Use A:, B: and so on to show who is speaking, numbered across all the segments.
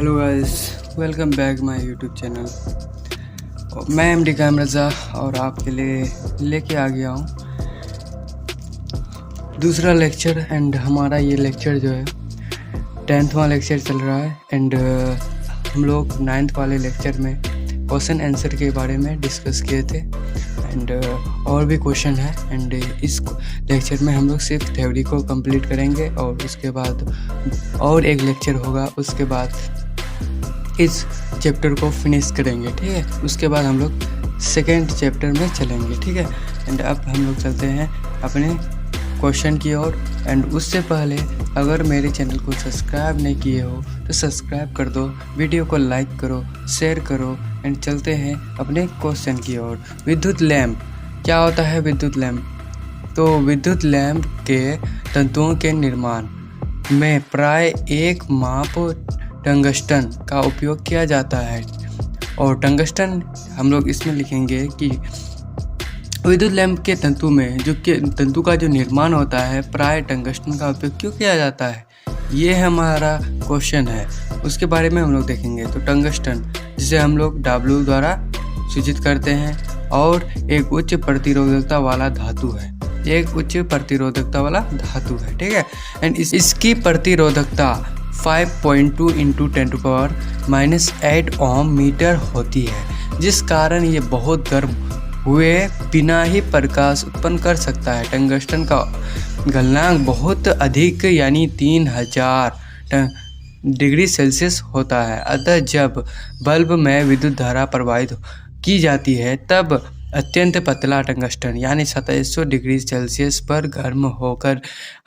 A: Hello guys, welcome back my YouTube channel. मैं MD काम रज़ा और आपके लिए लेके आ गया हूँ दूसरा लेक्चर। एंड हमारा ये लेक्चर जो है 10वां लेक्चर चल रहा है। एंड हम लोग 9th वाले लेक्चर में क्वेश्चन आंसर के बारे में डिस्कस किए थे। एंड और भी क्वेश्चन है। एंड इस लेक्चर में हम लोग सिर्फ थ्योरी को कंप्लीट करेंगे और उसके बाद और एक लेक्चर होगा, उसके बाद इस चैप्टर को फिनिश करेंगे। ठीक है, उसके बाद हम लोग सेकेंड चैप्टर में चलेंगे। ठीक है, एंड अब हम लोग चलते हैं अपने क्वेश्चन की ओर। एंड उससे पहले अगर मेरे चैनल को सब्सक्राइब नहीं किए हो तो सब्सक्राइब कर दो, वीडियो को लाइक करो, शेयर करो। एंड चलते हैं अपने क्वेश्चन की ओर। विद्युत लैंप क्या होता है? विद्युत लैंप तो विद्युत लैंप के तंतुओं के निर्माण में प्राय एक माप टंगस्टन का उपयोग किया जाता है। और टंगस्टन हम लोग इसमें लिखेंगे कि विद्युत लैंप के तंतु में तंतु का जो निर्माण होता है प्राय टंगस्टन का उपयोग क्यों किया जाता है, ये हमारा क्वेश्चन है। उसके बारे में हम लोग देखेंगे। तो टंगस्टन जिसे हम लोग W द्वारा सूचित करते हैं और एक उच्च प्रतिरोधकता वाला धातु है। एक उच्च प्रतिरोधकता वाला धातु है। ठीक है, एंड इसकी प्रतिरोधकता 5.2 × 10⁻⁸ ओम मीटर होती है, जिस कारण ये बहुत गर्म हुए बिना ही प्रकाश उत्पन्न कर सकता है। टंगस्टन का गलनांक बहुत अधिक यानी 3000 डिग्री सेल्सियस होता है। अतः जब बल्ब में विद्युत धारा प्रवाहित की जाती है तब अत्यंत पतला टंगस्टन यानी 2700 डिग्री सेल्सियस पर गर्म होकर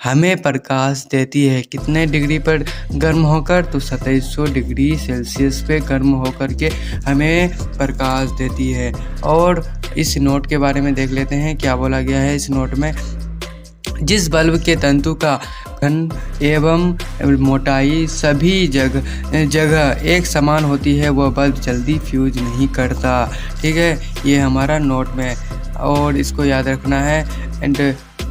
A: हमें प्रकाश देती है। कितने डिग्री पर गर्म होकर? तो 2700 डिग्री सेल्सियस पे गर्म होकर के हमें प्रकाश देती है। और इस नोट के बारे में देख लेते हैं क्या बोला गया है इस नोट में। जिस बल्ब के तंतु का घन एवं मोटाई सभी जगह एक समान होती है वह बल्ब जल्दी फ्यूज नहीं करता। ठीक है, ये हमारा नोट में, और इसको याद रखना है। एंड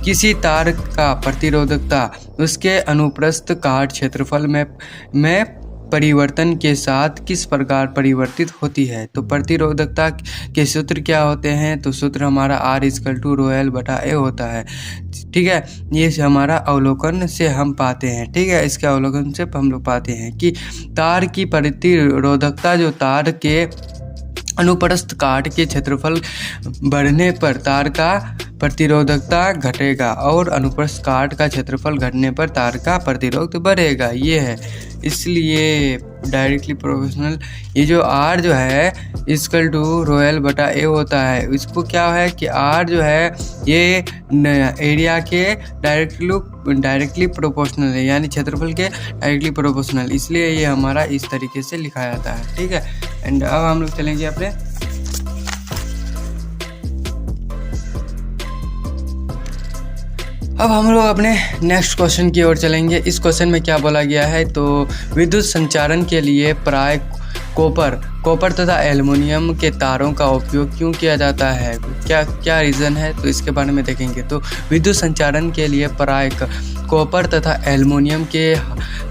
A: किसी तार का प्रतिरोधकता उसके अनुप्रस्थ काट क्षेत्रफल में परिवर्तन के साथ किस प्रकार परिवर्तित होती है? तो प्रतिरोधकता के सूत्र क्या होते हैं? तो सूत्र हमारा R=ρL/A होता है। ठीक है, ये हमारा अवलोकन से हम पाते हैं। ठीक है, इसके अवलोकन से हम लोग पाते हैं कि तार की प्रतिरोधकता जो तार के अनुप्रस्थ काट के क्षेत्रफल बढ़ने पर तार का प्रतिरोधकता घटेगा और अनुप्रस्थ काट का क्षेत्रफल घटने पर तार का प्रतिरोध बढ़ेगा। ये है, इसलिए डायरेक्टली प्रोपोर्शनल ये जो R जो है =ρL/A होता है। इसको क्या है कि R जो है ये एरिया के डायरेक्टली प्रोपोर्शनल है, यानी क्षेत्रफल के डायरेक्टली प्रोपोर्शनल, इसलिए ये हमारा इस तरीके से लिखा जाता है। ठीक है, एंड अब हम लोग चलेंगे अपने अब हम लोग अपने नेक्स्ट क्वेश्चन की ओर चलेंगे। इस क्वेश्चन में क्या बोला गया है? तो विद्युत संचारण के लिए प्राय कॉपर तथा एल्युमिनियम के तारों का उपयोग क्यों किया जाता है? क्या रीज़न है? तो इसके बारे में देखेंगे। तो विद्युत संचारण के लिए प्राय कॉपर तथा एल्युमिनियम के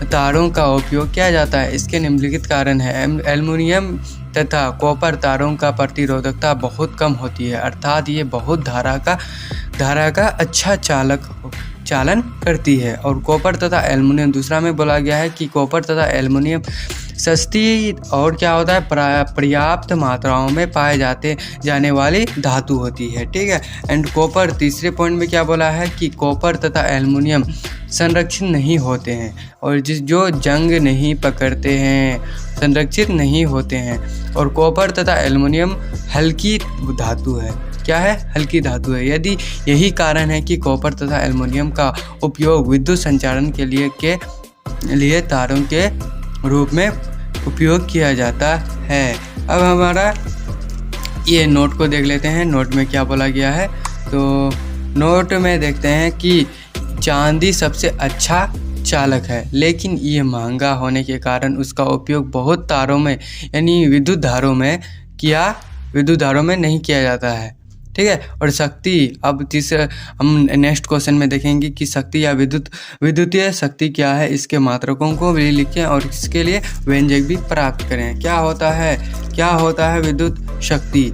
A: तारों का उपयोग किया जाता है। इसके निम्नलिखित कारण है। एल्युमिनियम तथा कॉपर तारों का प्रतिरोधकता बहुत कम होती है, अर्थात ये बहुत धारा का अच्छा चालन करती है। और कॉपर तथा एल्युमिनियम, दूसरा में बोला गया है कि कॉपर तथा एल्युमिनियम सस्ती और क्या होता है पर्याप्त मात्राओं में पाए जाने वाली धातु होती है। ठीक है, एंड कॉपर, तीसरे पॉइंट में क्या बोला है कि कॉपर तथा एल्युमिनियम संरक्षित नहीं होते हैं और जो जंग नहीं पकड़ते हैं, संरक्षित नहीं होते हैं। और कॉपर तथा एल्युमिनियम हल्की धातु है। क्या है? हल्की धातु है। यदि यही कारण है कि कॉपर तथा एल्युमिनियम का उपयोग विद्युत संचारण के लिए तारों के रूप में उपयोग किया जाता है। अब हमारा ये नोट को देख लेते हैं। नोट में क्या बोला गया है? तो नोट में देखते हैं कि चांदी सबसे अच्छा चालक है, लेकिन ये महंगा होने के कारण उसका उपयोग बहुत तारों में यानी विद्युत धारों में नहीं किया जाता है। ठीक है। और शक्ति, अब तीसरा हम नेक्स्ट क्वेश्चन में देखेंगे कि शक्ति या विद्युतीय शक्ति क्या है, इसके मात्रकों को भी लिखें और इसके लिए व्यंजक भी प्राप्त करें। क्या होता है विद्युत शक्ति?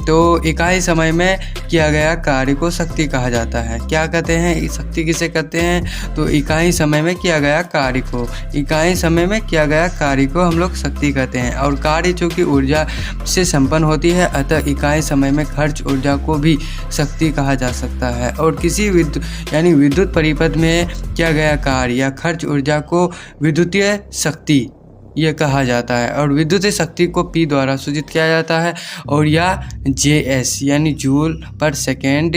A: तो इकाई समय में किया गया कार्य को शक्ति कहा जाता है। क्या कहते हैं, शक्ति किसे कहते हैं? तो इकाई समय में किया गया कार्य को हम लोग शक्ति कहते हैं। और कार्य चूँकि ऊर्जा से संपन्न होती है, अतः इकाई समय में खर्च ऊर्जा को भी शक्ति कहा जा सकता है। और किसी विद्युत परिपथ में किया गया कार्य या खर्च ऊर्जा को विद्युतीय शक्ति ये कहा जाता है। और विद्युतीय शक्ति को P द्वारा सूचित किया जाता है, और या JS यानी जूल पर सेकेंड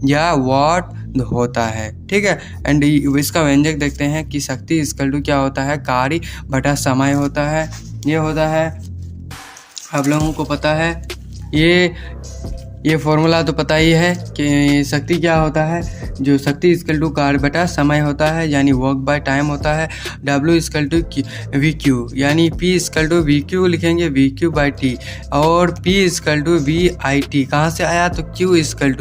A: या वाट होता है, ठीक है। एंड इसका व्यंजक देखते हैं कि शक्ति इक्वल टू क्या होता है, कार्य बटा समय होता है। ये होता है, आप लोगों को पता है, ये फॉर्मूला तो पता ही है कि शक्ति क्या होता है, जो शक्ति इक्वल टू कार्य बटा समय होता है, यानी वर्क बाय टाइम होता है। W इक्वल टू VQ यानी P इक्वल टू VQ लिखेंगे, VQ बाई T, और P इक्वल टू VIT कहाँ से आया, तो Q इक्वल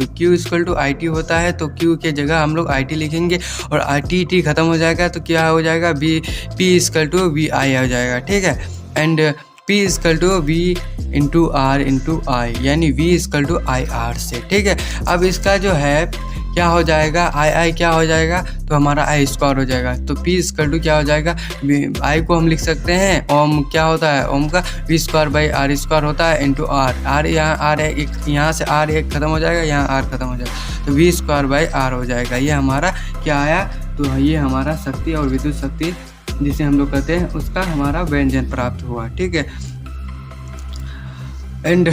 A: टू IT होता है, तो Q के जगह हम लोग IT लिखेंगे, और IT खत्म हो जाएगा तो क्या हो जाएगा, P इक्वल टू VI हो जाएगा, ठीक है। And P equal to V into R into I यानी V इक्वल टू IR से, ठीक है। अब इसका जो है क्या हो जाएगा, I क्या हो जाएगा, तो हमारा I स्क्वायर हो जाएगा। तो P इक्वल टू क्या हो जाएगा, I को हम लिख सकते हैं, ओम क्या होता है, ओम का V square by R square होता है इंटू R यहाँ R है, यहाँ से R एक खत्म हो जाएगा, यहाँ R खत्म हो जाएगा, तो V स्क्वायर बाई R हो जाएगा। ये हमारा क्या आया, तो ये हमारा शक्ति और विद्युत शक्ति जिसे हम लोग कहते हैं उसका हमारा व्यंजन प्राप्त हुआ, ठीक है। एंड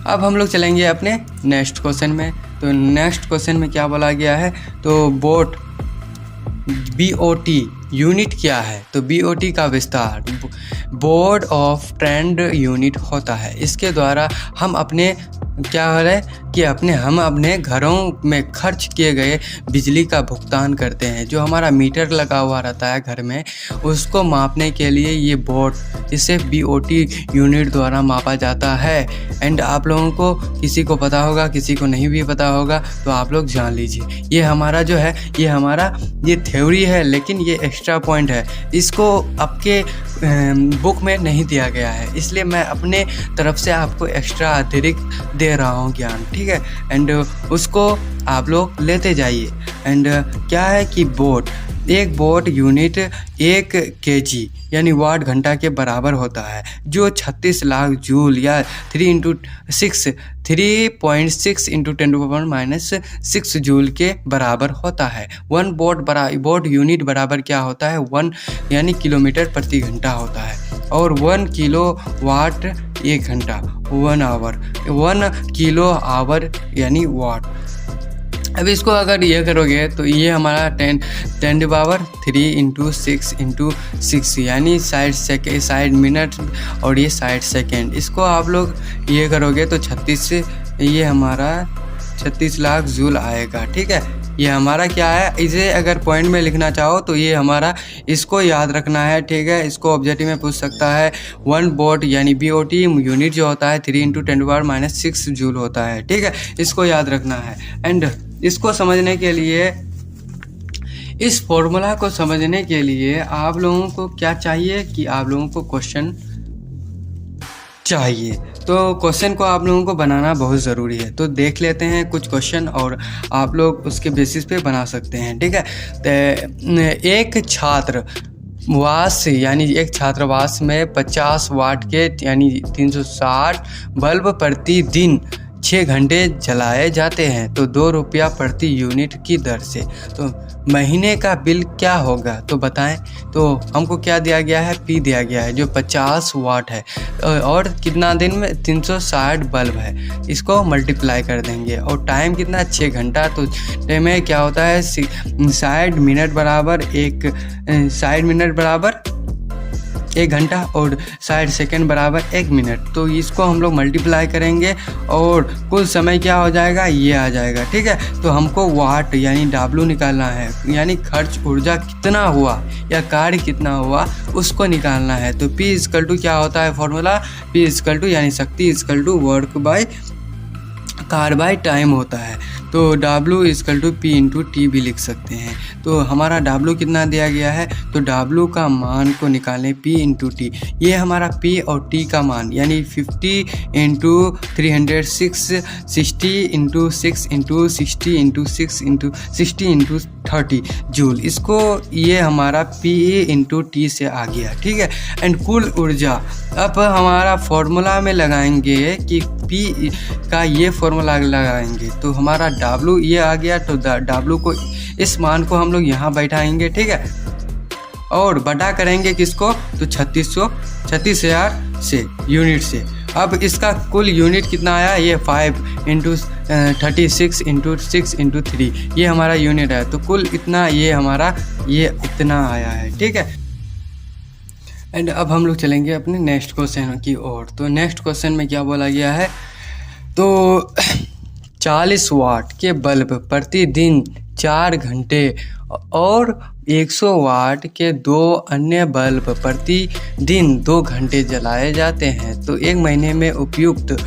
A: अब हम लोग चलेंगे अपने नेक्स्ट क्वेश्चन में। तो नेक्स्ट क्वेश्चन में क्या बोला गया है, तो BOT यूनिट क्या है, तो BOT का विस्तार बोर्ड ऑफ ट्रेंड यूनिट होता है। इसके द्वारा हम अपने क्या हो रहा है कि हम अपने घरों में खर्च किए गए बिजली का भुगतान करते हैं। जो हमारा मीटर लगा हुआ रहता है घर में, उसको मापने के लिए ये बोर्ड, इसे BOT यूनिट द्वारा मापा जाता है। एंड आप लोगों को, किसी को पता होगा, किसी को नहीं भी पता होगा, तो आप लोग जान लीजिए। ये हमारा जो है, ये थ्योरी है, लेकिन ये एक्स्ट्रा पॉइंट है, इसको आपके बुक में नहीं दिया गया है, इसलिए मैं अपने तरफ से आपको एक्स्ट्रा अतिरिक्त दे रहा हूँ ज्ञान, ठीक है। एंड उसको आप लोग लेते जाइए। एंड क्या है कि एक बोट यूनिट 1 kg यानी वाट घंटा के बराबर होता है, जो 36 लाख जूल या 3.6 इंटू 10⁻⁻6 जूल के बराबर होता है। वन बोट यूनिट बराबर क्या होता है, 1 यानी किलोमीटर प्रति घंटा होता है, और 1 किलो वाट 1 घंटा, 1 आवर, 1 किलो आवर यानी वाट। अब इसको अगर ये करोगे तो ये हमारा 10⁻³ इंटू 6 यानी 60 मिनट, और ये 60 सेकेंड। इसको आप लोग ये करोगे तो 36 लाख जूल आएगा, ठीक है। ये हमारा क्या है, इसे अगर पॉइंट में लिखना चाहो तो ये हमारा, इसको याद रखना है, ठीक है। इसको ऑब्जेक्टिव में पूछ सकता है। 1 बोट यानी BOT यूनिट जो होता है 3 इंटू 10⁻⁻6 जूल होता है, ठीक है। इसको याद रखना है। एंड इसको समझने के लिए, इस फॉर्मूला को समझने के लिए आप लोगों को क्या चाहिए कि आप लोगों को क्वेश्चन चाहिए। तो क्वेश्चन को आप लोगों को बनाना बहुत ज़रूरी है। तो देख लेते हैं कुछ क्वेश्चन और आप लोग उसके बेसिस पे बना सकते हैं, ठीक है। तो एक छात्रावास में 50 वाट के यानी 360 बल्ब प्रति दिन 6 घंटे जलाए जाते हैं, तो 2 रुपया प्रति यूनिट की दर से। तो महीने का बिल क्या होगा, तो बताएं। तो हमको क्या दिया गया है, P दिया गया है जो 50 वाट है, और कितना दिन में 360 बल्ब है, इसको मल्टीप्लाई कर देंगे, और टाइम कितना 6 घंटा। तो टाइम में क्या होता है 60 मिनट बराबर 1 घंटा, और 60 सेकेंड बराबर 1 मिनट। तो इसको हम लोग मल्टीप्लाई करेंगे और कुल समय क्या हो जाएगा, ये आ जाएगा, ठीक है। तो हमको वाट यानी W निकालना है, यानी खर्च ऊर्जा कितना हुआ या कार्य कितना हुआ उसको निकालना है। तो P इक्वल टू क्या होता है फॉर्मूला, P इक्वल टू यानी शक्ति इक्वल टू वर्क बाय कार्बाइड टाइम होता है। तो W = P × T भी लिख सकते हैं। तो हमारा W कितना दिया गया है, तो W का मान को निकालें P × T। ये हमारा P और T का मान यानी 50 × 306, 60 × 6 × 60 × 6 × 60 × 30 जूल। इसको ये हमारा P × T से आ गया, ठीक है। एंड कुल ऊर्जा अब हमारा फॉर्मूला में लगाएंगे कि P का ये फॉर्मूला लगाएंगे तो हमारा W ये आ गया। तो W को इस मान को हम लोग यहाँ बैठाएंगे, ठीक है, और बटा करेंगे किसको, तो 36,000 से यूनिट से। अब इसका कुल यूनिट कितना आया, ये 5 × 36 × 6 × 3 ये हमारा यूनिट है। तो कुल इतना ये हमारा ये इतना आया है, ठीक है। एंड अब हम लोग चलेंगे अपने नेक्स्ट क्वेश्चन की ओर। तो नेक्स्ट क्वेश्चन में क्या बोला गया है, तो 40 वाट के बल्ब प्रतिदिन 4 घंटे और 100 वाट के 2 अन्य बल्ब प्रतिदिन 2 घंटे जलाए जाते हैं। तो 1 महीने में उपयुक्त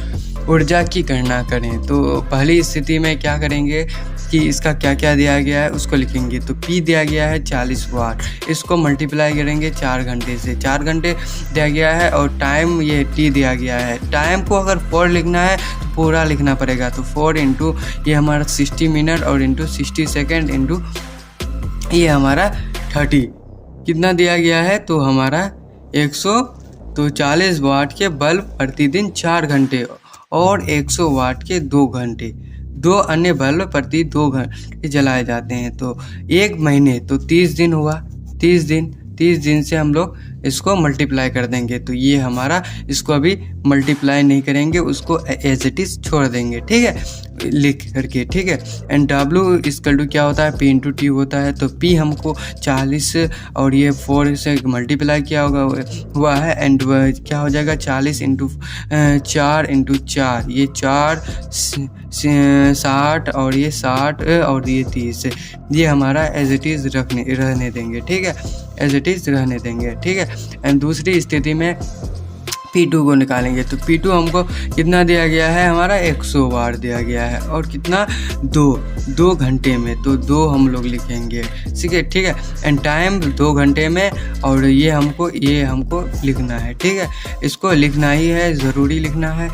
A: ऊर्जा की गणना करें। तो पहली स्थिति में क्या करेंगे कि इसका क्या क्या दिया गया है उसको लिखेंगे। तो P दिया गया है 40 वाट, इसको मल्टीप्लाई करेंगे 4 घंटे से, 4 घंटे दिया गया है। और टाइम ये T दिया गया है। टाइम को अगर 4 लिखना है तो पूरा लिखना पड़ेगा। तो 4 × ये हमारा 60 मिनट और × 60 सेकेंड × ये हमारा 30 कितना दिया गया है, तो हमारा 100। तो 40 वाट के बल्ब प्रतिदिन 4 घंटे और 100 वाट के 2 घंटे, 2 अन्य बल्ब प्रति 2 घंटे जलाए जाते हैं। तो 1 महीने तो 30 दिन हुआ, 30 दिन से हम लोग इसको मल्टीप्लाई कर देंगे। तो ये हमारा, इसको अभी मल्टीप्लाई नहीं करेंगे, उसको एज इट इज़ छोड़ देंगे, ठीक है, लिख करके, ठीक है। एंड W = क्या होता है, P × T होता है। तो P हमको 40 और ये 4 से मल्टीप्लाई किया हुआ है। एंड क्या हो जाएगा, 40 × 4 × 4 ये 4 60 और ये 60 और ये 30 ये हमारा एज इट इज़ रहने देंगे, ठीक है, एज इट इज़ रहने देंगे, ठीक है। एंड दूसरी स्थिति में P2 को निकालेंगे। तो P2 हमको कितना दिया गया है, हमारा 100 वाट दिया गया है और कितना 2 घंटे में। तो 2 हम लोग लिखेंगे, ठीक है। एंड टाइम 2 घंटे में और ये हमको लिखना है, ठीक है, इसको लिखना ही है, ज़रूरी लिखना है।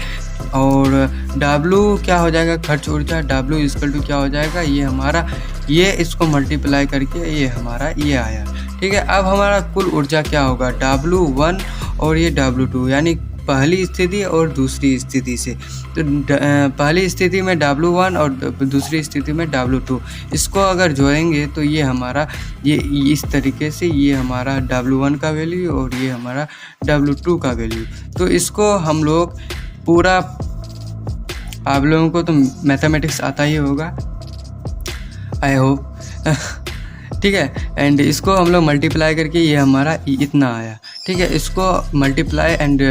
A: और W क्या हो जाएगा, खर्च ऊर्जा। W = क्या हो जाएगा, ये हमारा, ये इसको मल्टीप्लाई करके ये हमारा ये आया, ठीक है। अब हमारा कुल ऊर्जा क्या होगा, W1 और ये W2 यानी पहली स्थिति और दूसरी स्थिति से। तो पहली स्थिति में W1 और दूसरी स्थिति में W2, इसको अगर जोड़ेंगे तो ये हमारा ये इस तरीके से ये हमारा W1 का वैल्यू और ये हमारा W2 का वैल्यू। तो इसको हम लोग पूरा, आप लोगों को तो मैथमेटिक्स आता ही होगा, आई होप, ठीक है। एंड इसको हम लोग मल्टीप्लाई करके ये हमारा इतना आया, ठीक है। इसको मल्टीप्लाई एंड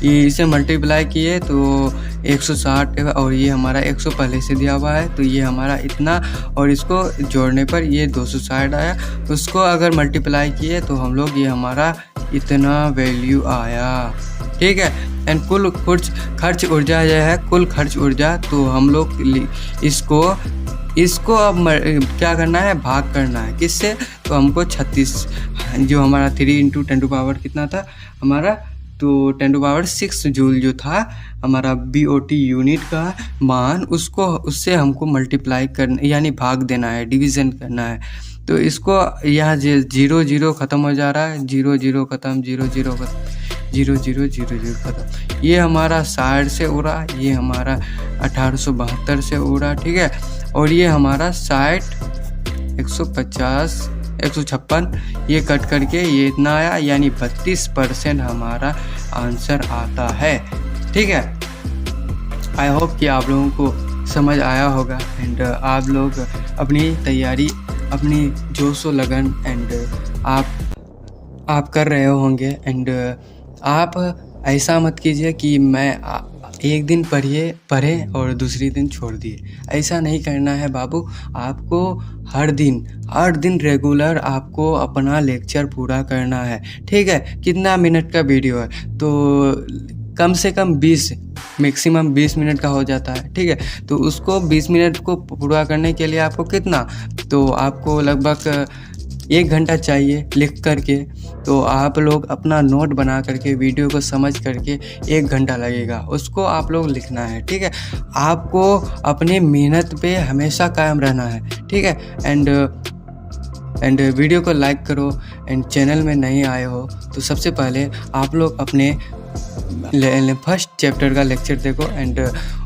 A: इसे मल्टीप्लाई किए तो 160 और ये हमारा 100 पहले से दिया हुआ है। तो ये हमारा इतना और इसको जोड़ने पर ये 260 आया। उसको अगर मल्टीप्लाई किए तो हम लोग ये हमारा इतना वैल्यू आया, ठीक है। एंड कुल खर्च ऊर्जा जो है, कुल खर्च ऊर्जा, तो हम लोग इसको अब क्या करना है, भाग करना है किससे, तो हमको 36 जो हमारा 3 × 10⁻⁴ कितना था हमारा, तो 10⁻⁶ जूल जो था हमारा BOT यूनिट का मान, उससे हमको मल्टीप्लाई करना यानी भाग देना है, डिवीज़न करना है। तो इसको यहाँ 0 0 ख़त्म हो जा रहा है, 0 0 ख़त्म, 0 0 ख़त्म, 0 0 0 0 ख़त्म। ये हमारा 60 से उड़ा, ये हमारा 1872 से उड़ा, ठीक है। और ये हमारा 60, 150, 156 ये कट करके ये इतना आया, यानी 32% हमारा आंसर आता है, ठीक है। आई होप कि आप लोगों को समझ आया होगा। एंड आप लोग अपनी तैयारी, अपनी जोश और लगन एंड आप कर रहे होंगे। एंड आप ऐसा मत कीजिए कि मैं एक दिन पढ़े और दूसरी दिन छोड़ दिए, ऐसा नहीं करना है बाबू। आपको हर दिन रेगुलर आपको अपना लेक्चर पूरा करना है, ठीक है। कितना मिनट का वीडियो है, तो कम से कम मैक्सिमम 20 मिनट का हो जाता है, ठीक है। तो उसको 20 मिनट को पूरा करने के लिए आपको कितना, तो आपको लगभग 1 घंटा चाहिए लिख करके। तो आप लोग अपना नोट बना करके वीडियो को समझ करके 1 घंटा लगेगा, उसको आप लोग लिखना है, ठीक है। आपको अपनी मेहनत पे हमेशा कायम रहना है, ठीक है। एंड वीडियो को लाइक करो। एंड चैनल में नहीं आए हो तो सबसे पहले आप लोग अपने फर्स्ट चैप्टर का लेक्चर देखो एंड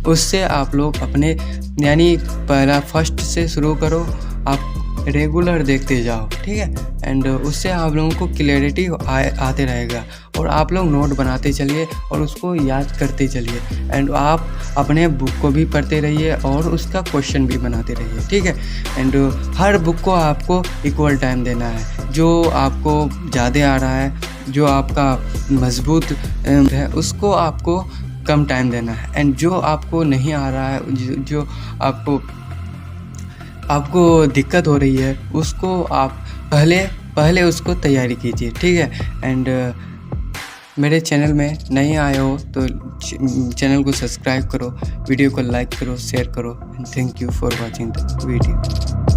A: उससे आप लोग अपने यानी पहला फर्स्ट से शुरू करो, आप रेगुलर देखते जाओ, ठीक है। एंड उससे आप लोगों को क्लैरिटी आते रहेगा और आप लोग नोट बनाते चलिए और उसको याद करते चलिए। एंड आप अपने बुक को भी पढ़ते रहिए और उसका क्वेश्चन भी बनाते रहिए, ठीक है। एंड हर बुक को आपको इक्वल टाइम देना है। जो आपको ज़्यादा आ रहा है, जो आपका मजबूत है, उसको आपको कम टाइम देना है। एंड जो आपको नहीं आ रहा है, जो आपको दिक्कत हो रही है, उसको आप पहले उसको तैयारी कीजिए, ठीक है। एंड मेरे चैनल में नहीं आए हो तो चैनल को सब्सक्राइब करो, वीडियो को लाइक करो, शेयर करो। And thank you for watching the video.